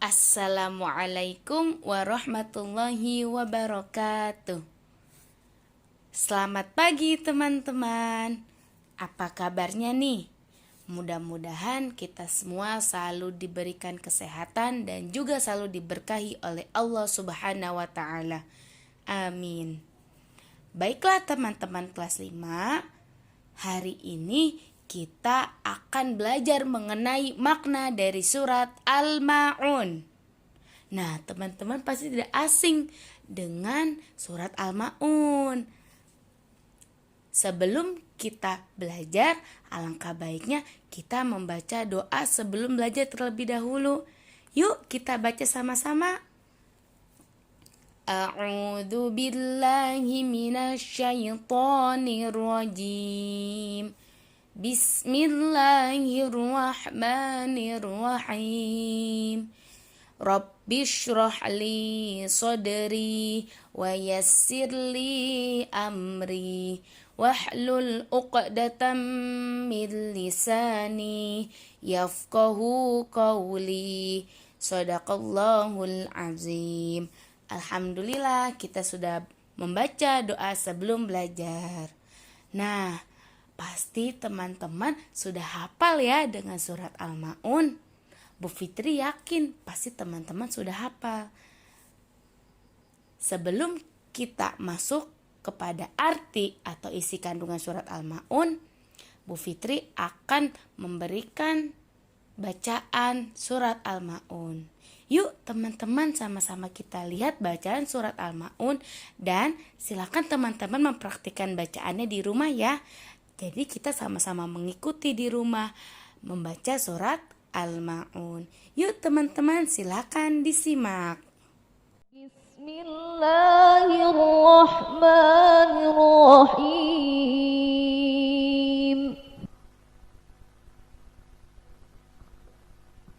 Assalamualaikum warahmatullahi wabarakatuh. Selamat pagi teman-teman. Apa kabarnya nih? Mudah-mudahan kita semua selalu diberikan kesehatan dan juga selalu diberkahi oleh Allah Subhanahu wa taala. Amin. Baiklah teman-teman kelas 5, hari ini kita akan belajar mengenai makna dari surat Al-Ma'un. Nah, teman-teman pasti tidak asing dengan surat Al-Ma'un. Sebelum kita belajar, alangkah baiknya kita membaca doa sebelum belajar terlebih dahulu. Yuk kita baca sama-sama. A'udzu billahi minasyaitonir rajim. Bismillahirrahmanirrahim. Rabbi shrah li sadri wa yassir li amri wahlul 'uqdatam min lisani yafqahu qawli. Shadaqallahul azim. Alhamdulillah kita sudah membaca doa sebelum belajar. Nah, pasti teman-teman sudah hafal ya dengan surat Al-Ma'un. Bu Fitri yakin pasti teman-teman sudah hafal. Sebelum kita masuk kepada arti atau isi kandungan surat Al-Ma'un, Bu Fitri akan memberikan bacaan surat Al-Ma'un. Yuk teman-teman sama-sama kita lihat bacaan surat Al-Ma'un dan silakan teman-teman mempraktikkan bacaannya di rumah ya. Jadi kita sama-sama mengikuti di rumah membaca surat Al-Ma'un. Yuk teman-teman silakan disimak. Bismillahirrahmanirrahim.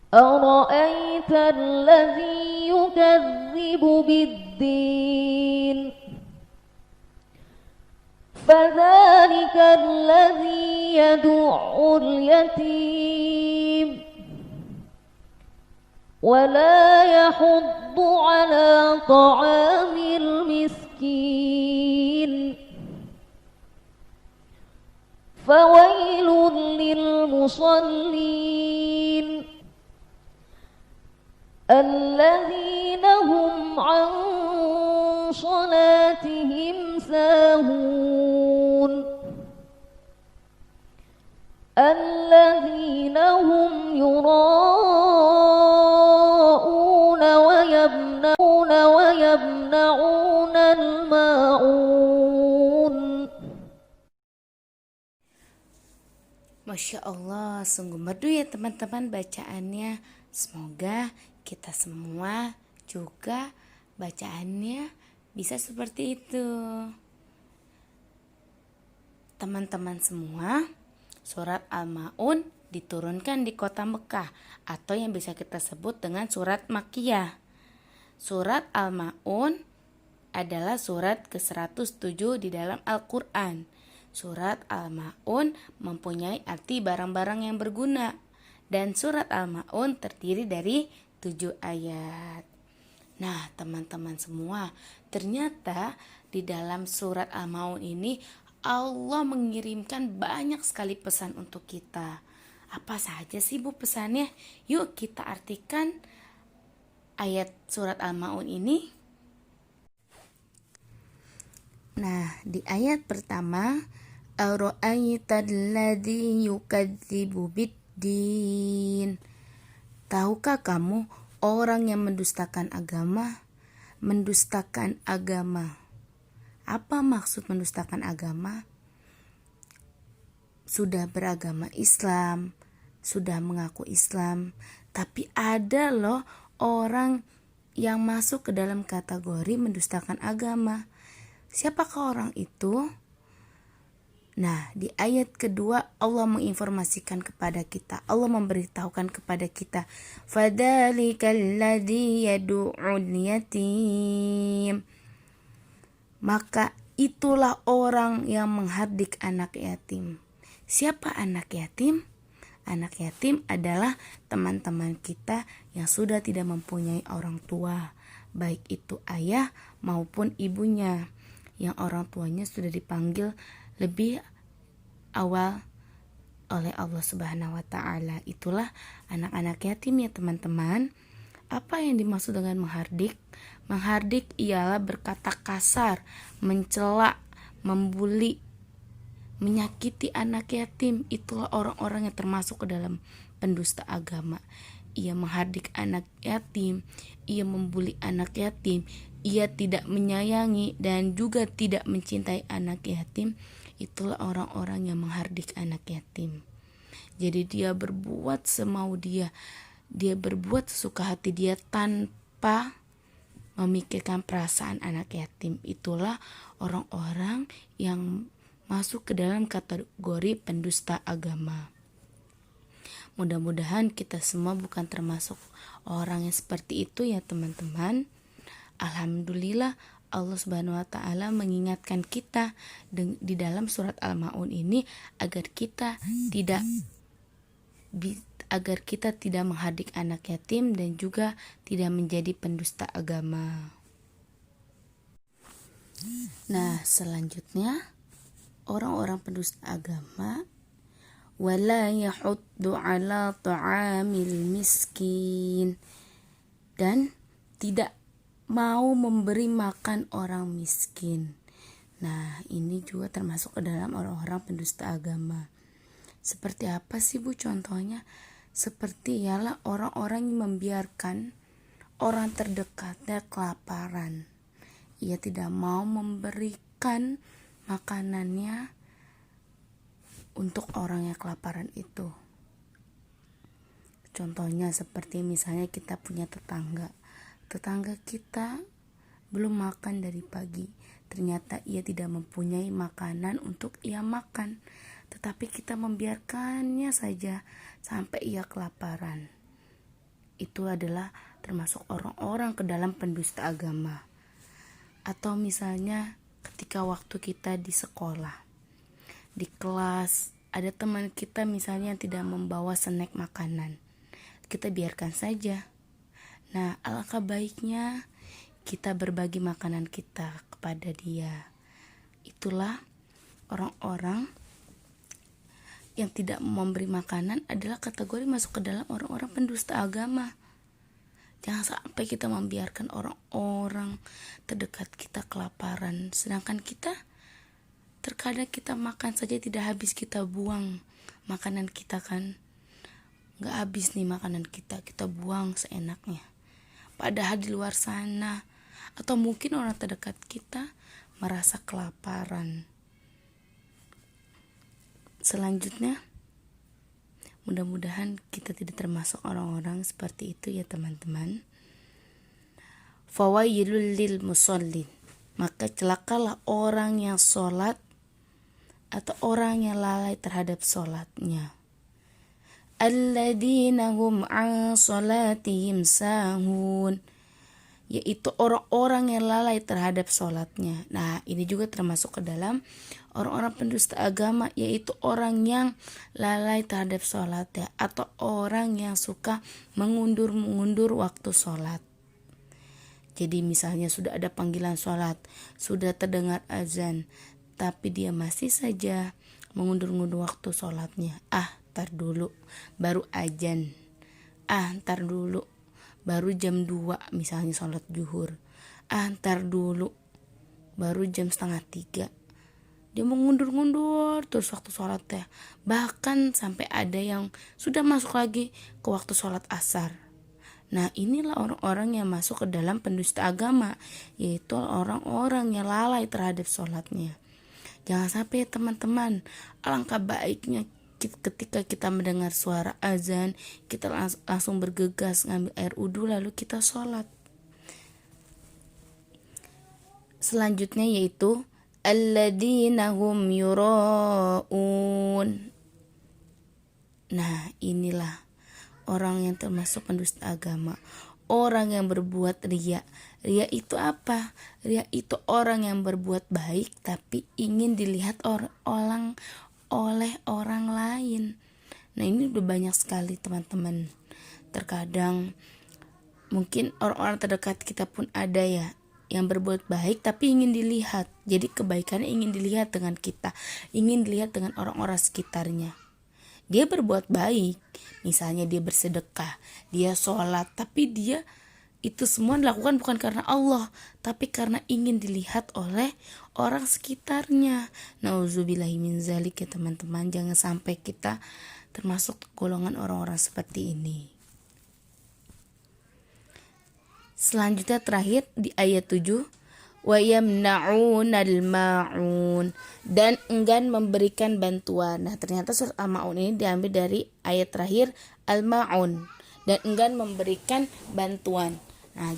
أرأيت الذي يكذب بالدين فذلك الذي يدع اليتيم ولا يحض على طعام المسكين فويل للمصلين الذين هم عن صلاتهم ساهون الذين هم يراءون ويمنعون الماعون. Masya Allah, sungguh merdu ya teman-teman bacaannya. Semoga kita semua juga bacaannya bisa seperti itu. Teman-teman semua, surat Al-Ma'un diturunkan di kota Mekah atau yang bisa kita sebut dengan surat Makkiyah. Surat Al-Ma'un adalah surat ke-107 di dalam Al-Quran. Surat Al-Ma'un mempunyai arti barang-barang yang berguna. Dan surat Al-Ma'un terdiri dari 7 ayat. Nah, teman-teman semua, ternyata di dalam surat Al-Ma'un ini Allah mengirimkan banyak sekali pesan untuk kita. Apa saja sih Bu pesannya? Yuk kita artikan ayat surat Al-Ma'un ini. Nah, di ayat pertama, Ara'aital ladzi yukadzibu biddin. Tahukah kamu orang yang mendustakan agama? Mendustakan agama. Apa maksud mendustakan agama? Sudah beragama Islam, sudah mengaku Islam, tapi ada loh orang yang masuk ke dalam kategori mendustakan agama. Siapakah orang itu? Nah, di ayat kedua Allah menginformasikan kepada kita, Allah memberitahukan kepada kita, fadzalikal ladzi yad'ul yatim. Maka itulah orang yang menghardik anak yatim. Siapa anak yatim? Anak yatim adalah teman-teman kita yang sudah tidak mempunyai orang tua, baik itu ayah maupun ibunya, yang orang tuanya sudah dipanggil lebih awal oleh Allah Subhanahu wa Ta'ala. Itulah anak-anak yatim ya teman-teman. Apa yang dimaksud dengan menghardik? Menghardik ialah berkata kasar, mencela, membuli, menyakiti anak yatim. Itulah orang-orang yang termasuk ke dalam pendusta agama. Ia menghardik anak yatim, ia membuli anak yatim, ia tidak menyayangi dan juga tidak mencintai anak yatim. Itulah orang-orang yang menghardik anak yatim. Jadi dia berbuat semau dia berbuat sesuka hati dia tanpa memikirkan perasaan anak yatim. Itulah orang-orang yang masuk ke dalam kategori pendusta agama. Mudah-mudahan kita semua bukan termasuk orang yang seperti itu ya teman-teman. Alhamdulillah Allah Subhanahu wa Ta'ala mengingatkan kita di dalam surat Al-Maun ini agar kita tidak menghardik anak yatim dan juga tidak menjadi pendusta agama. Nah, selanjutnya orang-orang pendusta agama wala yahuddu ala ta'amil miskin, dan tidak mau memberi makan orang miskin. Nah, ini juga termasuk ke dalam orang-orang pendusta agama. Seperti apa sih Bu contohnya? Seperti ialah orang-orang yang membiarkan orang terdekatnya kelaparan. Ia tidak mau memberikan makanannya untuk orang yang kelaparan itu. Contohnya seperti misalnya kita punya tetangga kita belum makan dari pagi. Ternyata ia tidak mempunyai makanan untuk ia makan, tetapi kita membiarkannya saja sampai ia kelaparan. Itu adalah termasuk orang-orang ke dalam pendusta agama. Atau misalnya ketika waktu kita di sekolah, di kelas, ada teman kita misalnya yang tidak membawa snack makanan, kita biarkan saja. Nah, alangkah baiknya kita berbagi makanan kita kepada dia. Itulah orang-orang yang tidak memberi makanan adalah kategori masuk ke dalam orang-orang pendusta agama. Jangan sampai kita membiarkan orang-orang terdekat kita kelaparan, sedangkan kita terkadang kita makan saja tidak habis, kita buang makanan kita kan. Gak habis nih makanan kita buang seenaknya. Padahal di luar sana atau mungkin orang terdekat kita merasa kelaparan. Selanjutnya, mudah-mudahan kita tidak termasuk orang-orang seperti itu ya teman-teman. Fawailul lil musallin, maka celakalah orang yang sholat atau orang yang lalai terhadap sholatnya. Alladzina hum an sholatihim sahun, yaitu orang-orang yang lalai terhadap sholatnya. Nah, ini juga termasuk ke dalam orang-orang pendusta agama, yaitu orang yang lalai terhadap sholatnya atau orang yang suka mengundur waktu sholat. Jadi misalnya sudah ada panggilan sholat, sudah terdengar azan, tapi dia masih saja mengundur waktu sholatnya. Ntar dulu baru azan, ntar dulu baru jam 2 misalnya sholat zuhur, ntar dulu baru jam 2:30. Dia mengundur terus waktu sholatnya, bahkan sampai ada yang sudah masuk lagi ke waktu sholat asar. Nah, inilah orang-orang yang masuk ke dalam pendusta agama, yaitu orang-orang yang lalai terhadap sholatnya. Jangan sampai teman-teman, alangkah baiknya ketika kita mendengar suara azan, kita langsung bergegas ngambil air wudhu lalu kita sholat. Selanjutnya yaitu alladzina hum yura'un. Nah, inilah orang yang termasuk pendusta agama, orang yang berbuat riya. Riya itu apa? Riya itu orang yang berbuat baik tapi ingin dilihat oleh orang lain. Nah, ini udah banyak sekali teman-teman. Terkadang mungkin orang-orang terdekat kita pun ada ya yang berbuat baik tapi ingin dilihat. Jadi kebaikannya ingin dilihat dengan kita, ingin dilihat dengan orang-orang sekitarnya. Dia berbuat baik, misalnya dia bersedekah, dia sholat, tapi dia itu semua dilakukan bukan karena Allah, tapi karena ingin dilihat oleh orang sekitarnya. Nauzubillahi min zalik ya teman-teman, jangan sampai kita termasuk golongan orang-orang seperti ini. Selanjutnya terakhir di ayat 7, wa yamna'unal ma'un, dan enggan memberikan bantuan. Nah, ternyata surat Al-Ma'un ini diambil dari ayat terakhir Al-Ma'un, dan enggan memberikan bantuan. Nah,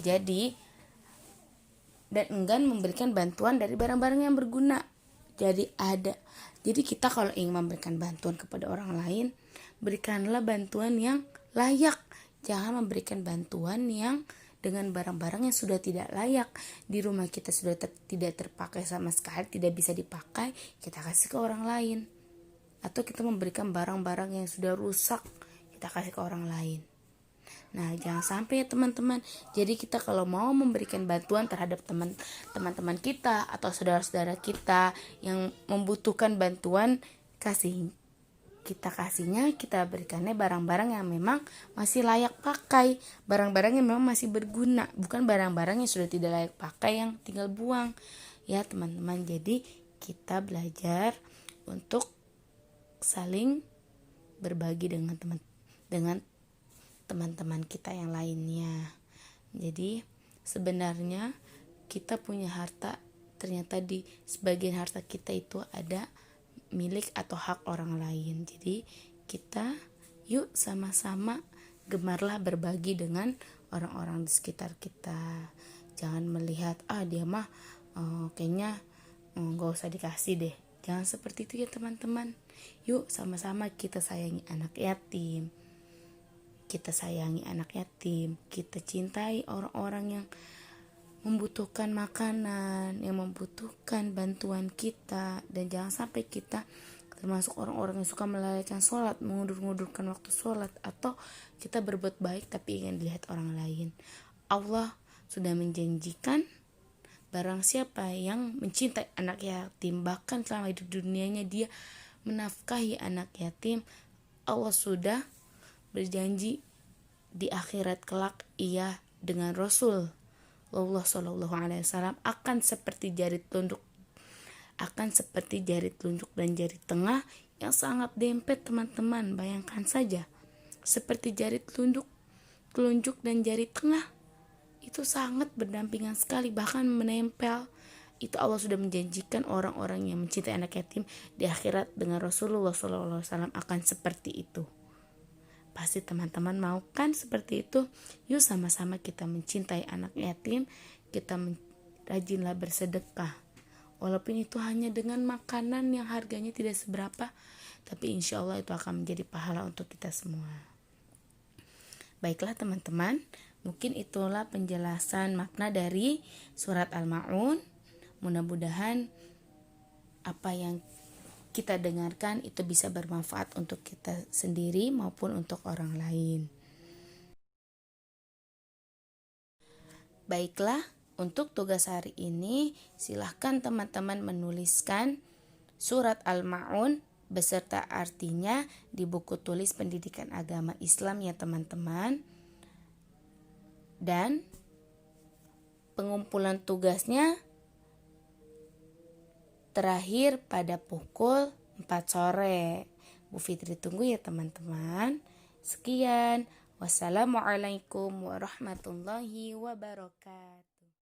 dan enggan memberikan bantuan dari barang-barang yang berguna. Jadi kita kalau ingin memberikan bantuan kepada orang lain, berikanlah bantuan yang layak. Jangan memberikan bantuan yang dengan barang-barang yang sudah tidak layak. Di rumah kita sudah tidak terpakai sama sekali, tidak bisa dipakai, kita kasih ke orang lain. Atau kita memberikan barang-barang yang sudah rusak, kita kasih ke orang lain. Nah, jangan sampai ya teman-teman. Jadi kita kalau mau memberikan bantuan terhadap teman-teman kita atau saudara-saudara kita yang membutuhkan bantuan, kita berikannya barang-barang yang memang masih layak pakai, barang-barang yang memang masih berguna, bukan barang-barang yang sudah tidak layak pakai yang tinggal buang ya teman-teman. Jadi kita belajar untuk saling berbagi dengan teman-teman kita yang lainnya. Jadi sebenarnya kita punya harta, ternyata di sebagian harta kita itu ada milik atau hak orang lain. Jadi kita yuk sama-sama gemarlah berbagi dengan orang-orang di sekitar kita. Jangan melihat dia mah kayaknya gak usah dikasih deh. Jangan seperti itu ya teman-teman. Yuk sama-sama kita sayangi anak yatim, kita cintai orang-orang yang membutuhkan makanan, yang membutuhkan bantuan kita. Dan jangan sampai kita termasuk orang-orang yang suka melalaikan sholat, mengundur-undurkan waktu sholat, atau kita berbuat baik tapi ingin dilihat orang lain. Allah sudah menjanjikan barang siapa yang mencintai anak yatim, bahkan selama hidup dunianya dia menafkahi anak yatim, Allah sudah berjanji di akhirat kelak ia dengan Rasul Allah Shallallahu Alaihi Wasallam akan seperti jari telunjuk dan jari tengah yang sangat dempet teman-teman. Bayangkan saja, seperti jari telunjuk dan jari tengah itu sangat berdampingan sekali, bahkan menempel. Itu Allah sudah menjanjikan orang-orang yang mencintai anak yatim di akhirat dengan Rasulullah Shallallahu Alaihi Wasallam akan seperti itu. Pasti teman-teman mau kan seperti itu? Yuk sama-sama kita mencintai anak yatim, kita rajinlah bersedekah. Walaupun itu hanya dengan makanan yang harganya tidak seberapa, tapi insya Allah itu akan menjadi pahala untuk kita semua. Baiklah teman-teman, mungkin itulah penjelasan makna dari surat Al-Ma'un. Mudah-mudahan apa yang kita dengarkan itu bisa bermanfaat untuk kita sendiri maupun untuk orang lain. Baiklah, untuk tugas hari ini silahkan teman-teman menuliskan surat Al-Ma'un beserta artinya di buku tulis pendidikan agama Islam ya teman-teman. Dan pengumpulan tugasnya terakhir pada pukul 4 sore. Bu Fitri tunggu ya teman-teman. Sekian. Wassalamualaikum warahmatullahi wabarakatuh.